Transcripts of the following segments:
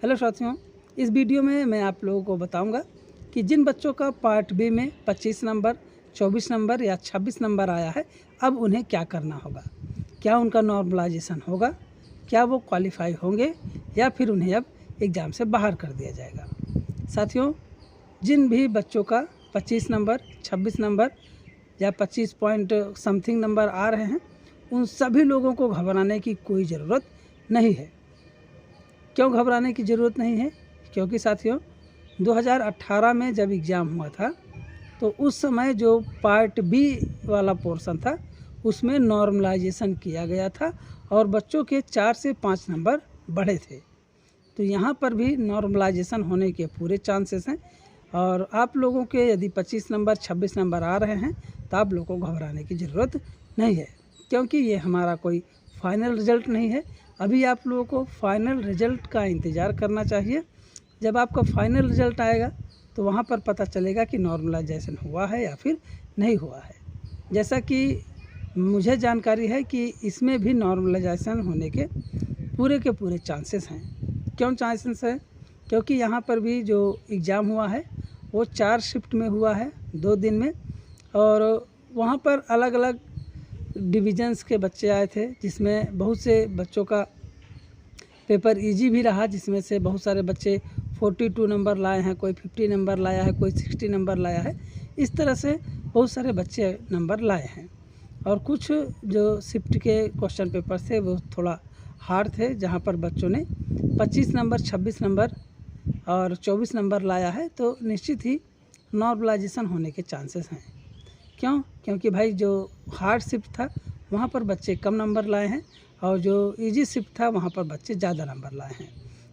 Hello साथियों, इस video में मैं आप लोगों को बताऊंगा कि जिन बच्चों का पार्ट बी में 25 नंबर, 24 नंबर या 26 नंबर आया है, अब उन्हें क्या करना होगा। क्या उनका नॉर्मलाइजेशन होगा, क्या वो क्वालिफाई होंगे या फिर उन्हें अब एग्ज़ाम से बाहर कर दिया जाएगा। साथियों, जिन भी बच्चों का 25 नंबर, 26 नंबर या 25 पॉइंट समथिंग नंबर आ रहे हैं, उन सभी लोगों को घबराने की कोई ज़रूरत नहीं है। क्यों घबराने की ज़रूरत नहीं है? क्योंकि साथियों, 2018 में जब एग्ज़ाम हुआ था तो उस समय जो पार्ट बी वाला पोर्शन था उसमें नॉर्मलाइजेशन किया गया था और बच्चों के 4 से 5 नंबर बढ़े थे। तो यहाँ पर भी नॉर्मलाइजेशन होने के पूरे चांसेस हैं और आप लोगों के यदि 25 नंबर, 26 नंबर आ रहे हैं तो आप लोगों को घबराने की ज़रूरत नहीं है, क्योंकि ये हमारा कोई फाइनल रिज़ल्ट नहीं है। अभी आप लोगों को फाइनल रिज़ल्ट का इंतज़ार करना चाहिए। जब आपका फाइनल रिज़ल्ट आएगा तो वहाँ पर पता चलेगा कि नॉर्मलाइजेशन हुआ है या फिर नहीं हुआ है। जैसा कि मुझे जानकारी है कि इसमें भी नॉर्मलाइजेशन होने के पूरे चांसेस हैं। क्यों चांसेस हैं? क्योंकि यहाँ पर भी जो एग्ज़ाम हुआ है वो 4 शिफ्ट में हुआ है, 2 दिन में, और वहाँ पर अलग अलग डिविजन्स के बच्चे आए थे, जिसमें बहुत से बच्चों का पेपर इजी भी रहा, जिसमें से बहुत सारे बच्चे 42 नंबर लाए हैं, कोई 50 नंबर लाया है, कोई 60 नंबर लाया है। इस तरह से बहुत सारे बच्चे नंबर लाए हैं और कुछ जो शिफ्ट के क्वेश्चन पेपर थे वो थोड़ा हार्ड थे, जहाँ पर बच्चों ने 25 नंबर, 26 नंबर और 24 नंबर लाया है। तो निश्चित ही नॉर्मलाइजेशन होने के चांसेस हैं। क्यों? क्योंकि भाई जो हार्ड शिफ्ट था वहाँ पर बच्चे कम नंबर लाए हैं और जो इजी शिफ्ट था वहाँ पर बच्चे ज़्यादा नंबर लाए हैं।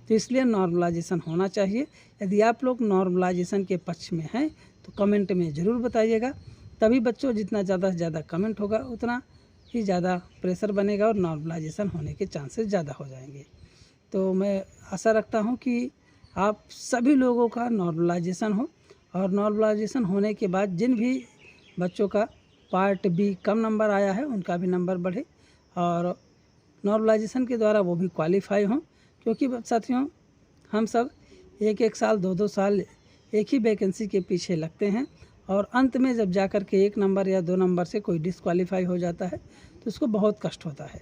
तो इसलिए नॉर्मलाइजेशन होना चाहिए। यदि आप लोग नॉर्मलाइजेशन के पक्ष में हैं तो कमेंट में ज़रूर बताइएगा। तभी बच्चों, जितना ज़्यादा से ज़्यादा कमेंट होगा उतना ही ज़्यादा प्रेशर बनेगा और नॉर्मलाइजेशन होने के चांसेस ज़्यादा हो जाएंगे। तो मैं आशा रखता हूँ कि आप सभी लोगों का नॉर्मलाइजेशन हो और नॉर्मलाइजेशन होने के बाद जिन भी बच्चों का पार्ट बी कम नंबर आया है उनका भी नंबर बढ़े और नॉर्मलाइजेशन के द्वारा वो भी क्वालिफाई हों। क्योंकि साथियों, हम सब एक साल, 2 साल एक ही वैकेंसी के पीछे लगते हैं और अंत में जब जा कर के 1 नंबर या 2 नंबर से कोई डिसक्वालीफाई हो जाता है तो उसको बहुत कष्ट होता है,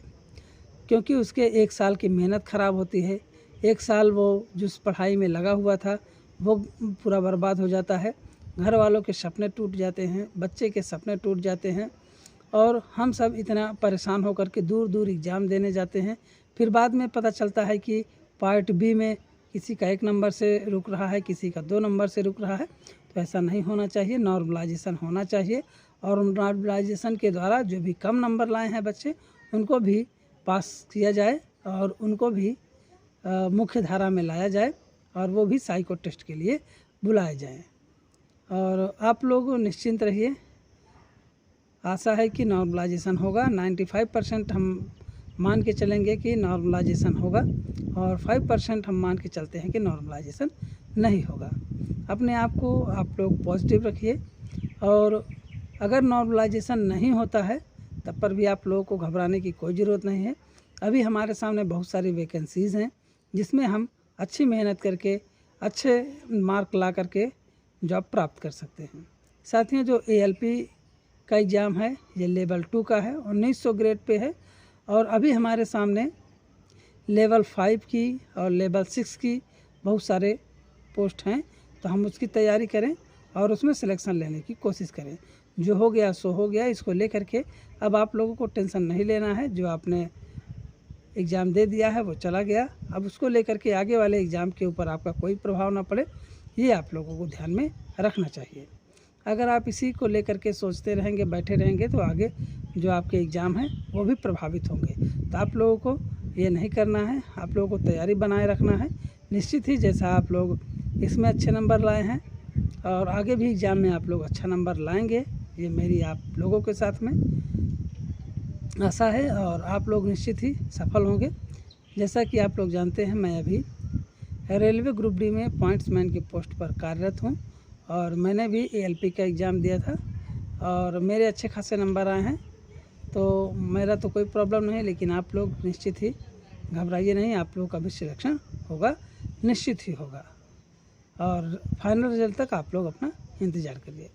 क्योंकि उसके 1 साल की मेहनत ख़राब होती है। 1 साल वो जिस पढ़ाई में लगा हुआ था वो पूरा बर्बाद हो जाता है। घर वालों के सपने टूट जाते हैं, बच्चे के सपने टूट जाते हैं और हम सब इतना परेशान होकर के दूर दूर एग्ज़ाम देने जाते हैं। फिर बाद में पता चलता है कि पार्ट बी में किसी का 1 नंबर से रुक रहा है, किसी का 2 नंबर से रुक रहा है। तो ऐसा नहीं होना चाहिए, नॉर्मलाइजेशन होना चाहिए और नॉर्मलाइजेशन के द्वारा जो भी कम नंबर लाए हैं बच्चे, उनको भी पास किया जाए और उनको भी मुख्य धारा में लाया जाए और वो भी साइको टेस्ट के लिए बुलाए जाएं। और आप लोग निश्चिंत रहिए, आशा है कि नॉर्मलाइजेशन होगा। 95% हम मान के चलेंगे कि नॉर्मलाइजेशन होगा और 5% हम मान के चलते हैं कि नॉर्मलाइजेशन नहीं होगा। अपने आप को आप लोग पॉजिटिव रखिए और अगर नॉर्मलाइजेशन नहीं होता है तब पर भी आप लोगों को घबराने की कोई ज़रूरत नहीं है। अभी हमारे सामने बहुत सारी वैकेंसीज़ हैं जिसमें हम अच्छी मेहनत करके अच्छे मार्क ला करके जॉब प्राप्त कर सकते हैं। साथियों, जो ALP का एग्ज़ाम है ये लेवल 2 का है, 1900 ग्रेड पे है और अभी हमारे सामने लेवल 5 की और लेवल 6 की बहुत सारे पोस्ट हैं। तो हम उसकी तैयारी करें और उसमें सिलेक्शन लेने की कोशिश करें। जो हो गया सो हो गया, इसको लेकर के अब आप लोगों को टेंशन नहीं लेना है। जो आपने एग्ज़ाम दे दिया है वो चला गया, अब उसको लेकर के आगे वाले एग्ज़ाम के ऊपर आपका कोई प्रभाव ना पड़े, ये आप लोगों को ध्यान में रखना चाहिए। अगर आप इसी को लेकर के सोचते रहेंगे, बैठे रहेंगे, तो आगे जो आपके एग्ज़ाम हैं वो भी प्रभावित होंगे। तो आप लोगों को ये नहीं करना है, आप लोगों को तैयारी बनाए रखना है। निश्चित ही जैसा आप लोग इसमें अच्छे नंबर लाए हैं और आगे भी एग्ज़ाम में आप लोग अच्छा नंबर लाएंगे, ये मेरी आप लोगों के साथ में आशा है और आप लोग निश्चित ही सफल होंगे। जैसा कि आप लोग जानते हैं, मैं अभी रेलवे ग्रुप डी में पॉइंट्समैन की पोस्ट पर कार्यरत हूँ और मैंने भी ALP का एग्ज़ाम दिया था और मेरे अच्छे खासे नंबर आए हैं। तो मेरा तो कोई प्रॉब्लम नहीं, लेकिन आप लोग निश्चित ही घबराइए नहीं, आप लोगों का भी सिलेक्शन होगा। निश्चित ही होगा और फाइनल रिजल्ट तक आप लोग अपना इंतज़ार करिए।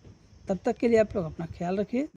तब तक के लिए आप लोग अपना ख्याल रखिए।